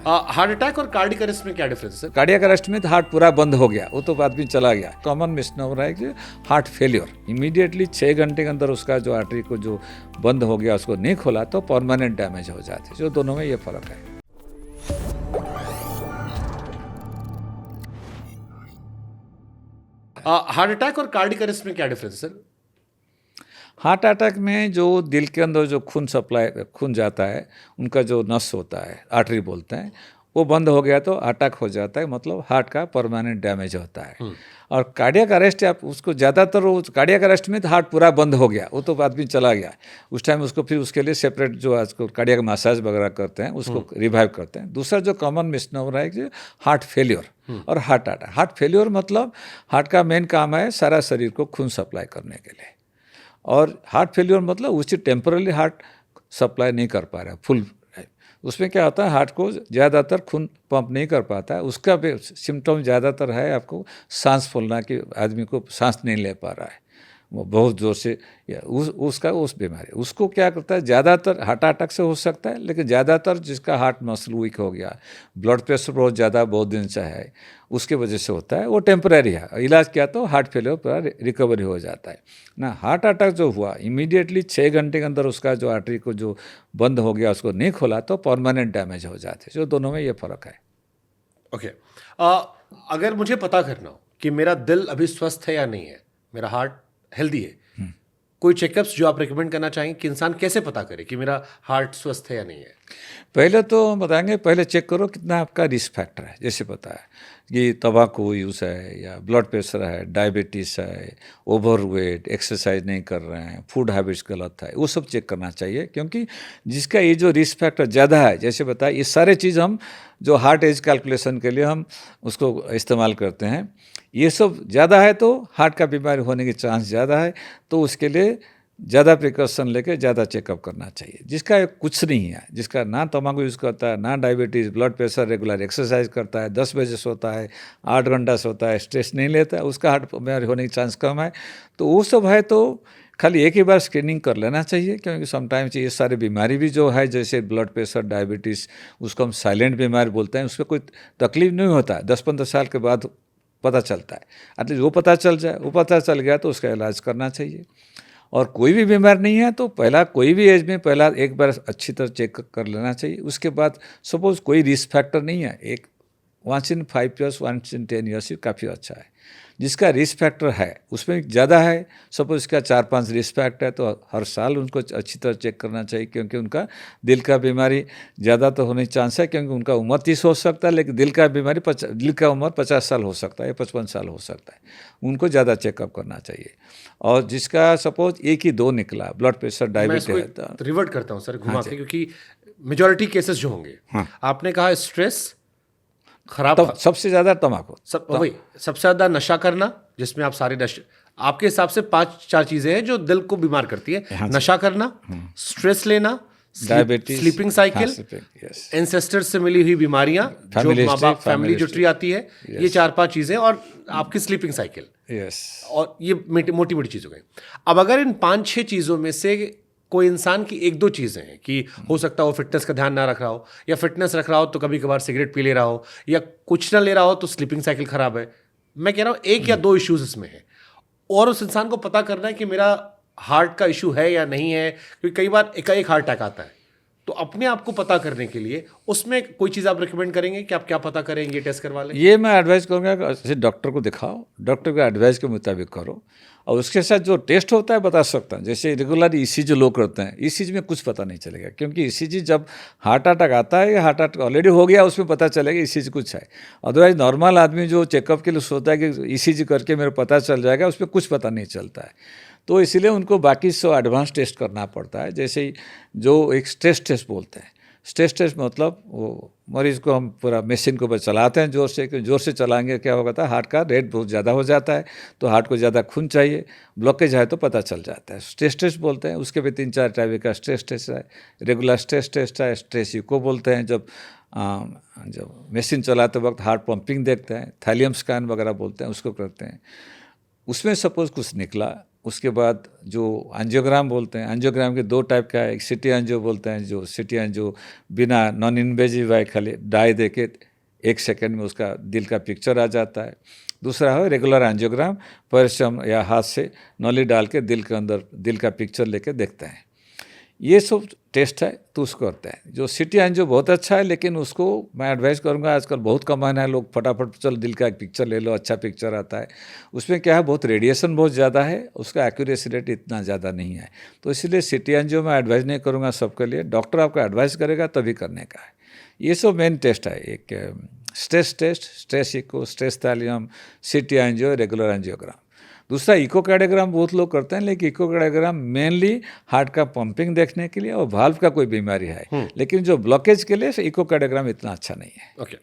Heart attack और cardiac arrest में क्या डिफरेंस है? कार्डियक अरेस्ट में तो हार्ट पूरा बंद हो गया, वो तो आदमी चला गया। कॉमन मिसनोमर है कि हार्ट फेलियर इमीडिएटली 6 घंटे के अंदर उसका जो आर्टरी को जो बंद हो गया उसको नहीं खोला तो परमानेंट डैमेज हो जाती है। जो दोनों में ये फर्क है। हार्ट अटैक और कार्डियक अरेस्ट में क्या डिफरेंस है सर? हार्ट अटैक में जो दिल के अंदर जो खून जाता है, उनका जो नस होता है, आर्टरी बोलते हैं, वो बंद हो गया तो अटैक हो जाता है, मतलब हार्ट का परमानेंट डैमेज होता है। और कार्डियक अरेस्ट आप उसको ज़्यादातर कार्डियक अरेस्ट में तो हार्ट पूरा बंद हो गया, वो तो आदमी चला गया। उस टाइम उसको फिर उसके लिए सेपरेट जो आजकल कार्डियक मसाज वगैरह करते हैं उसको रिवाइव करते हैं। दूसरा जो कॉमन मिसनोमर है कि हार्ट फेलियर और हार्ट अटैक। हार्ट फेलियर मतलब हार्ट का मेन काम है सारा शरीर को खून सप्लाई करने के लिए, और हार्ट फेलियर मतलब उसी टेम्पररी हार्ट सप्लाई नहीं कर पा रहा फुल। उसमें क्या होता है, हार्ट को ज़्यादातर खून पंप नहीं कर पाता है। उसका भी सिम्टम ज़्यादातर है आपको सांस फूलना, कि आदमी को सांस नहीं ले पा रहा है वो बहुत ज़ोर से, या उस बीमारी। उसको क्या करता है, ज़्यादातर हार्ट अटैक से हो सकता है, लेकिन ज़्यादातर जिसका हार्ट मसल वीक हो गया, ब्लड प्रेशर बहुत ज़्यादा बहुत दिन से है, उसके वजह से होता है, वो टेम्परेरी है। इलाज किया तो हार्ट फेलियर पूरा रिकवरी हो जाता है ना। हार्ट अटैक जो हुआ इमीडिएटली 6 घंटे के अंदर उसका जो आर्टरी को जो बंद हो गया उसको नहीं खोला तो परमानेंट डैमेज हो जाते हैं। जो दोनों में ये फ़र्क है। ओके। अगर मुझे पता करना हो कि मेरा दिल अभी स्वस्थ है या नहीं है, मेरा हार्ट हेल्दी है, कोई चेकअप्स जो आप रिकमेंड करना चाहेंगे कि इंसान कैसे पता करे कि मेरा हार्ट स्वस्थ है या नहीं है? पहले तो हम बताएंगे, पहले चेक करो कितना आपका रिस्क फैक्टर है। जैसे पता है कि तंबाकू यूज़ है, या ब्लड प्रेशर है, डायबिटीज़ है, ओवरवेट, एक्सरसाइज नहीं कर रहे हैं, फूड हैबिट्स गलत है, वो सब चेक करना चाहिए। क्योंकि जिसका ये जो रिस्क फैक्टर ज़्यादा है, जैसे बताया, ये सारे चीज़ हम जो हार्ट एज कैलकुलेशन के लिए हम उसको इस्तेमाल करते हैं, ये सब ज़्यादा है तो हार्ट का बीमारी होने की चांस ज़्यादा है। तो उसके लिए ज़्यादा प्रिकॉशन लेके ज़्यादा चेकअप करना चाहिए। जिसका कुछ नहीं है, जिसका ना तंबाकू यूज़ करता है, ना diabetes, blood pressure, regular exercise करता है, 10 बजे सोता है, 8 घंटा सोता है, स्ट्रेस नहीं लेता है, उसका हार्ट बीमारी होने की चांस कम है। तो वो सब है तो खाली एक ही बार स्क्रीनिंग कर लेना चाहिए। क्योंकि समटाइम्स ये सारी बीमारी भी जो है, जैसे ब्लड प्रेशर, डायबिटीज़, उसको हम साइलेंट बीमारी बोलते हैं, उसमें कोई तकलीफ नहीं होता है, 10-15 साल के बाद पता चलता है। एटलीस्ट वो पता चल जाए, वो पता चल गया तो उसका इलाज करना चाहिए। और कोई भी बीमार नहीं है तो पहला कोई भी एज में पहला एक बार अच्छी तरह चेक कर लेना चाहिए। उसके बाद सपोज कोई रिस्क फैक्टर नहीं है, एक 1 in 5 years, 1 in 10 years काफ़ी अच्छा है। जिसका रिस्क फैक्टर है उसमें ज़्यादा है, सपोज इसका 4-5 रिस्क फैक्टर है, तो हर साल उनको अच्छी तरह चेक करना चाहिए। क्योंकि उनका दिल का बीमारी ज़्यादा तो होने की चांस है, क्योंकि उनका उम्र 30 हो सकता है, लेकिन दिल का बीमारी दिल का उम्र 50 साल हो सकता है या 55 साल हो सकता है। उनको ज़्यादा चेकअप करना चाहिए। और जिसका सपोज 1 ही 2 निकला, ब्लड प्रेशर, डायबिटीज, रिवर्ट करता हूँ सर घुमा के, क्योंकि मेजॉरिटी केसेस जो होंगे, आपने कहा स्ट्रेस, खराब सबसे ज़्यादा तंबाकू, वही सबसे ज़्यादा नशा करना, जिसमें आप सारे नशे, आपके हिसाब से 5-4 चीज़ें हैं जो दिल को बीमार करती है। नशा करना, स्ट्रेस लेना, डायबिटीज, स्लीपिंग साइकिल, एंसेस्टर्स से मिली हुई बीमारियां, जो माँ बाप फैमिली जो ट्री आती है, ये 4-5 चीज़ें, और आपकी स्लीपिंग साइकिल, और ये मोटी मोटी चीज़ हो गई। अब अगर इन 5-6 चीज़ों में से कोई इंसान की 1-2 चीज़ें हैं कि हो सकता है वो फिटनेस का ध्यान ना रख रहा हो, या फिटनेस रख रहा हो तो कभी कभार सिगरेट पी ले रहा हो, या कुछ ना ले रहा हो तो स्लीपिंग साइकिल खराब है, मैं कह रहा हूँ 1 या 2 इश्यूज इसमें है, और उस इंसान को पता करना है कि मेरा हार्ट का इशू है या नहीं है। क्योंकि कई बार एकाएक हार्ट अटैक आता है, तो अपने आप को पता करने के लिए उसमें कोई चीज़ आप रिकमेंड करेंगे कि आप क्या पता करेंगे, टेस्ट करवा लें? ये मैं एडवाइस करूँगा कि डॉक्टर को दिखाओ, डॉक्टर के एडवाइस के मुताबिक करो, और उसके साथ जो टेस्ट होता है बता सकता हूँ। जैसे रेगुलर ईसीजी लोग करते हैं, ईसीजी में कुछ पता नहीं चलेगा, क्योंकि ईसीजी जब हार्ट अटैक आता है या हार्ट अटैक ऑलरेडी हो गया उसमें पता चलेगा ईसीजी कुछ है। अदरवाइज नॉर्मल आदमी जो चेकअप के लिए सोचता है कि ईसीजी करके मेरे पता चल जाएगा, उसमें कुछ पता नहीं चलता है। तो इसलिए उनको बाकी सब एडवांस टेस्ट करना पड़ता है। जैसे जो एक स्ट्रेस टेस्ट बोलते हैं, स्ट्रेस टेस्ट मतलब वो मरीज़ को हम पूरा मशीन के ऊपर चलाते हैं ज़ोर से चलाएंगे, क्या होगा था, हार्ट का रेट बहुत ज़्यादा हो जाता है, तो हार्ट को ज़्यादा खून चाहिए, ब्लॉकेज है तो पता चल जाता है, स्ट्रेस टेस्ट बोलते हैं। उसके भी 3-4 टाइप का स्ट्रेस टेस्ट है। रेगुलर स्ट्रेस टेस्ट है, स्ट्रेस इको बोलते हैं, जब मशीन चलाते वक्त हार्ट पंपिंग देखते हैं, थैलियम स्कैन वगैरह बोलते हैं, उसको करते हैं। उसमें सपोज कुछ निकला, उसके बाद जो एंजियोग्राम बोलते हैं, एंजियोग्राम के 2 टाइप का है, एक सिटी एंजियो बोलते हैं, जो सिटी एंजियो बिना नॉन इन्वेजिव है, खाली डाई दे के 1 सेकेंड में उसका दिल का पिक्चर आ जाता है। दूसरा है रेगुलर एंजियोग्राम, पैर से हम या हाथ से नली डाल के दिल के अंदर दिल का पिक्चर लेके देखते हैं। ये सब टेस्ट है तो उसको करते हैं। जो सिटी एंजियो बहुत अच्छा है, लेकिन उसको मैं एडवाइस करूँगा, आजकल बहुत कमाना है, लोग फटाफट चलो दिल का एक पिक्चर ले लो, अच्छा पिक्चर आता है। उसमें क्या है, बहुत रेडिएशन बहुत ज़्यादा है, उसका एक्यूरेसी रेट इतना ज़्यादा नहीं है, तो इसलिए सिटी एंजियो मैं एडवाइस नहीं करूँगा सबके लिए। डॉक्टर आपको एडवाइस करेगा तभी करने का है। ये सब मेन टेस्ट है, एक stress test, stress echo, stress thallium, CT angio, regular angiogram. दूसरा इकोकार्डियोग्राम बहुत लोग करते हैं, लेकिन इकोकार्डियोग्राम मेनली हार्ट का पंपिंग देखने के लिए और वाल्व का कोई बीमारी है, लेकिन जो ब्लॉकेज के लिए इकोकार्डियोग्राम इतना अच्छा नहीं है। ओके,